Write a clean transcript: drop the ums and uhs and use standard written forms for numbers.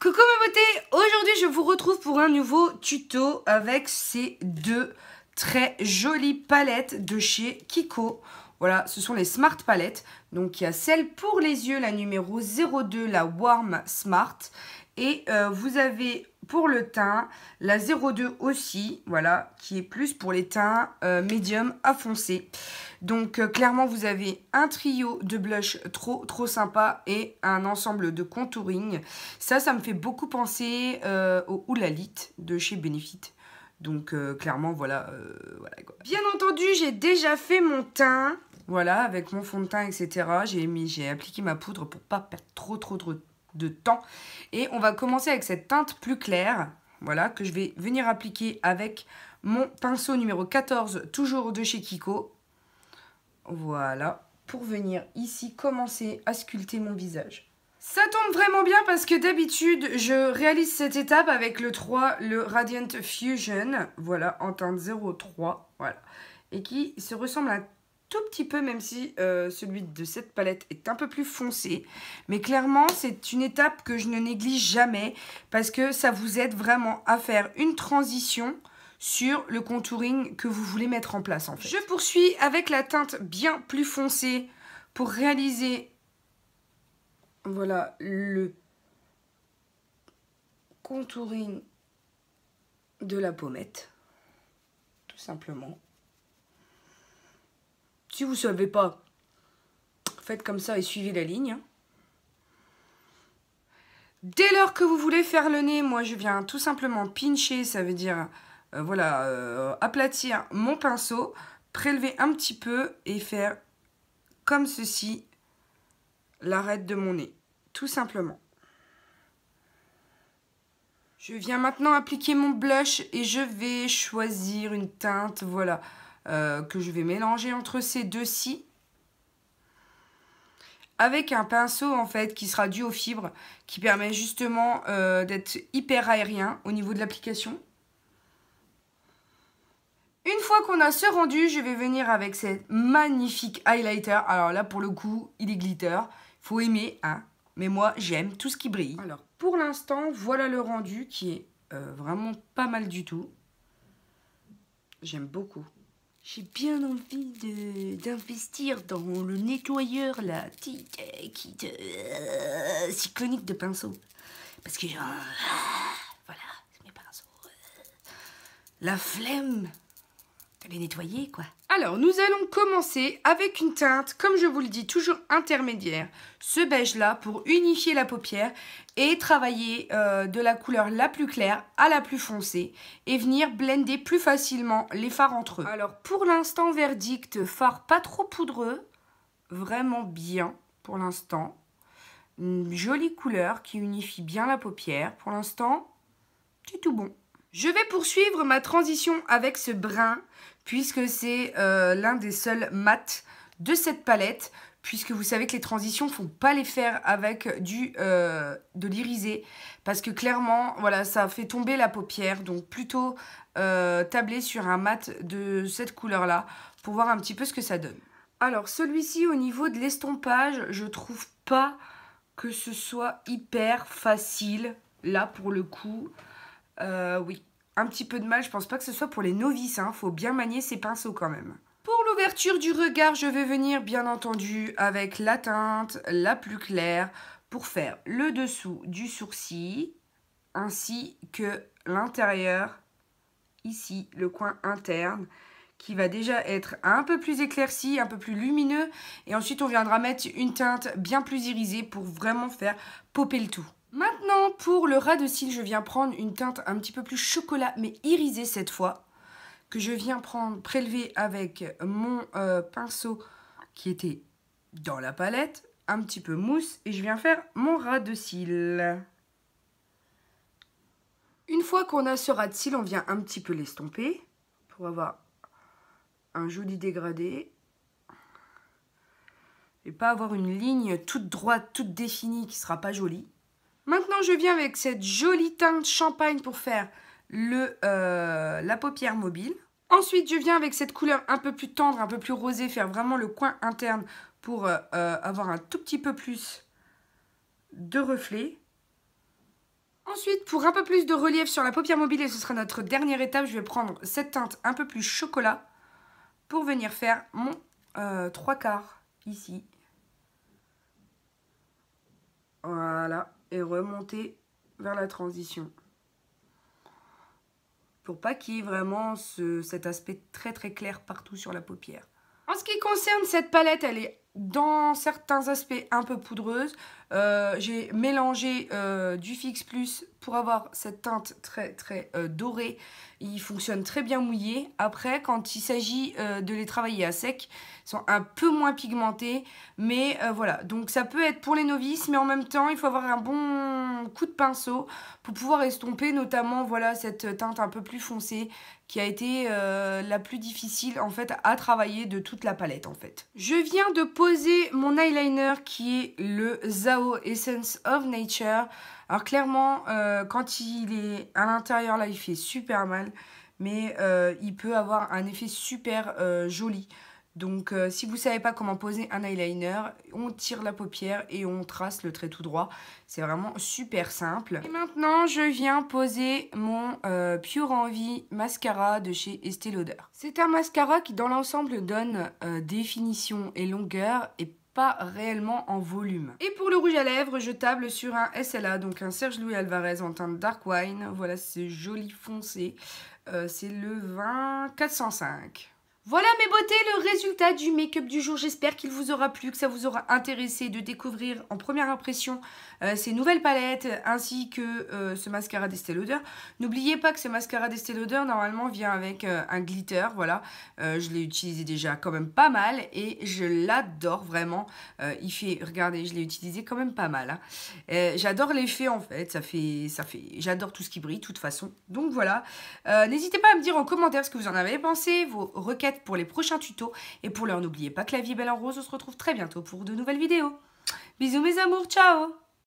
Coucou mes beautés, aujourd'hui je vous retrouve pour un nouveau tuto avec ces deux très jolies palettes de chez Kiko. Voilà, ce sont les Smart palettes. Donc il y a celle pour les yeux, la numéro 02, la Warm Smart. Et vous avez pour le teint la 02 aussi, voilà, qui est plus pour les teints médium à foncé. Donc clairement vous avez un trio de blush trop sympa et un ensemble de contouring. Ça me fait beaucoup penser au Oulalit de chez Benefit. Donc clairement voilà, voilà quoi. Bien entendu j'ai déjà fait mon teint, voilà, avec mon fond de teint etc. J'ai appliqué ma poudre pour pas perdre trop de temps. Et on va commencer avec cette teinte plus claire, voilà, que je vais venir appliquer avec mon pinceau numéro 14, toujours de chez Kiko. Voilà, pour venir ici commencer à sculpter mon visage. Ça tombe vraiment bien parce que d'habitude, je réalise cette étape avec le 3, le Radiant Fusion, voilà, en teinte 03, voilà, et qui se ressemble un tout petit peu, même si celui de cette palette est un peu plus foncé. Mais clairement, c'est une étape que je ne néglige jamais parce que ça vous aide vraiment à faire une transition sur le contouring que vous voulez mettre en place en fait. Je poursuis avec la teinte bien plus foncée pour réaliser, voilà, le contouring de la pommette, tout simplement. Si vous ne savez pas, faites comme ça et suivez la ligne. Dès lors que vous voulez faire le nez, moi je viens tout simplement pincher, ça veut dire voilà, aplatir mon pinceau, prélever un petit peu et faire comme ceci l'arête de mon nez, tout simplement. Je viens maintenant appliquer mon blush et je vais choisir une teinte, voilà, que je vais mélanger entre ces deux-ci. Avec un pinceau en fait qui sera dû aux fibres, qui permet justement d'être hyper aérien au niveau de l'application. Une fois qu'on a ce rendu, je vais venir avec cette magnifique highlighter. Alors là pour le coup, il est glitter, faut aimer, hein. Mais moi j'aime tout ce qui brille. Alors pour l'instant, voilà le rendu qui est vraiment pas mal du tout. J'aime beaucoup. J'ai bien envie d'investir dans le nettoyeur là, cyclonique de pinceau. Parce que genre, voilà, c'est mes pinceaux. La flemme de les nettoyer quoi. Alors nous allons commencer avec une teinte, comme je vous le dis, toujours intermédiaire. Ce beige là pour unifier la paupière et travailler de la couleur la plus claire à la plus foncée et venir blender plus facilement les fards entre eux. Alors pour l'instant verdict, fard pas trop poudreux, vraiment bien pour l'instant. Une jolie couleur qui unifie bien la paupière. Pour l'instant, c'est tout bon. Je vais poursuivre ma transition avec ce brun puisque c'est l'un des seuls mats de cette palette. Puisque vous savez que les transitions, il ne faut pas les faire avec de l'irisé. Parce que clairement, voilà, ça fait tomber la paupière. Donc plutôt tabler sur un mat de cette couleur-là pour voir un petit peu ce que ça donne. Alors celui-ci, au niveau de l'estompage, je trouve pas que ce soit hyper facile. Là, pour le coup, oui, un petit peu de mal. Je pense pas que ce soit pour les novices. Hein. Faut bien manier ses pinceaux quand même. Pour l'ouverture du regard, je vais venir bien entendu avec la teinte la plus claire pour faire le dessous du sourcil ainsi que l'intérieur, ici, le coin interne qui va déjà être un peu plus éclairci, un peu plus lumineux et ensuite on viendra mettre une teinte bien plus irisée pour vraiment faire popper le tout. Maintenant pour le ras de cils, je viens prendre une teinte un petit peu plus chocolat mais irisée cette fois, que je viens prélever avec mon pinceau qui était dans la palette, un petit peu mousse, et je viens faire mon ras de cils. Une fois qu'on a ce ras de cils, on vient un petit peu l'estomper pour avoir un joli dégradé et pas avoir une ligne toute droite, toute définie qui sera pas jolie. Maintenant, je viens avec cette jolie teinte champagne pour faire la paupière mobile. Ensuite, je viens avec cette couleur un peu plus tendre, un peu plus rosée, faire vraiment le coin interne pour avoir un tout petit peu plus de reflets. Ensuite, pour un peu plus de relief sur la paupière mobile, et ce sera notre dernière étape, je vais prendre cette teinte un peu plus chocolat pour venir faire mon 3/4 ici. Voilà, et remonter vers la transition. Pour pas qu'il y ait vraiment cet aspect très très clair partout sur la paupière. En ce qui concerne cette palette, elle est dans certains aspects un peu poudreuse. J'ai mélangé du Fix Plus pour avoir cette teinte très très dorée. Il fonctionne très bien mouillé. Après, quand il s'agit de les travailler à sec, ils sont un peu moins pigmentés. Mais voilà, donc ça peut être pour les novices, mais en même temps, il faut avoir un bon coup de pinceau pour pouvoir estomper notamment voilà, cette teinte un peu plus foncée qui a été la plus difficile en fait à travailler de toute la palette en fait. Je viens de poser mon eyeliner qui est le Zao Essence of Nature. Alors clairement, quand il est à l'intérieur là, il fait super mal, mais il peut avoir un effet super joli. Donc si vous ne savez pas comment poser un eyeliner, on tire la paupière et on trace le trait tout droit. C'est vraiment super simple. Et maintenant, je viens poser mon Pure Envie mascara de chez Estée Lauder. C'est un mascara qui dans l'ensemble donne définition et longueur et pas réellement en volume. Et pour le rouge à lèvres, je table sur un SLA, donc un Serge Louis Alvarez en teinte Dark Wine. Voilà, c'est joli foncé. C'est le 20 405. Voilà mes beautés, le résultat du make-up du jour. J'espère qu'il vous aura plu, que ça vous aura intéressé de découvrir en première impression ces nouvelles palettes ainsi que ce mascara d'Estée Lauder. N'oubliez pas que ce mascara d'Estée Lauder normalement vient avec un glitter, voilà. Je l'ai utilisé déjà quand même pas mal et je l'adore vraiment. Il fait, regardez, je l'ai utilisé quand même pas mal. Hein. J'adore l'effet en fait, j'adore tout ce qui brille de toute façon. Donc voilà, n'hésitez pas à me dire en commentaire ce que vous en avez pensé, vos requêtes pour les prochains tutos. Et pour l'heure, n'oubliez pas que la vie est belle en rose. On se retrouve très bientôt pour de nouvelles vidéos. Bisous mes amours, ciao!